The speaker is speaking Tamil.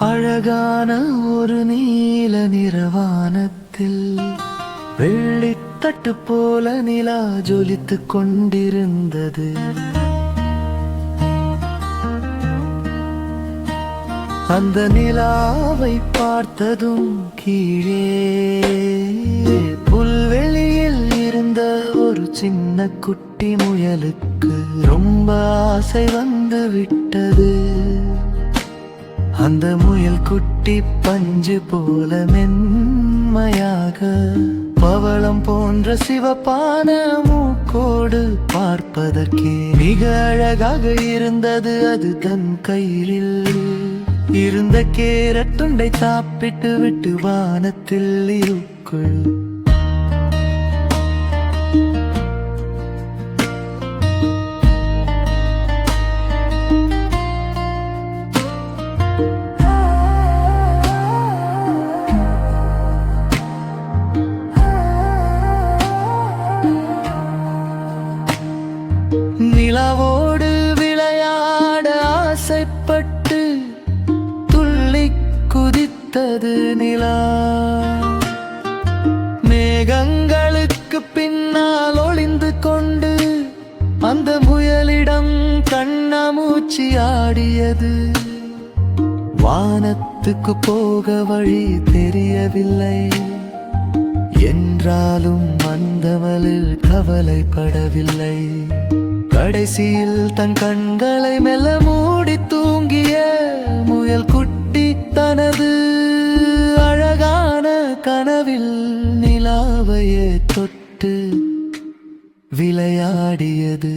அழகான ஒரு நீல நிறவானத்தில் வெள்ளித்தட்டு போல நிலா ஜொலித்துக் கொண்டிருந்தது. அந்த நிலாவை பார்த்ததும் கீழே புல்வெளியில் இருந்த ஒரு சின்ன குட்டி முயலுக்கு ரொம்ப ஆசை வந்து விட்டது. அந்த முயல் குட்டி பஞ்சு போல மென்மையாக, பவளம் போன்ற சிவப்பான மூக்கோடு பார்ப்பதற்கே மிக அழகாக இருந்தது. அது தன் கையில் இருந்த கேரட் துண்டை சாப்பிட்டு விட்டு வானத்தில் இருக்குள் நிலாவோடு விளையாட ஆசைப்பட்டு துள்ளி குதித்தது நிலா. மேகங்களுக்கு பின்னால் ஒளிந்து கொண்டு அந்த முயலிடம் கண்ணாமூச்சி ஆடியது. வானத்துக்கு போக வழி தெரியவில்லை என்றாலும் வந்தவளில் கவலைப்படவில்லை. கடைசியில் தன் கண்களை மெல்ல மூடி தூங்கிய முயல் குட்டி தனது அழகான கனவில் நிலாவையே தொட்டு விளையாடியது.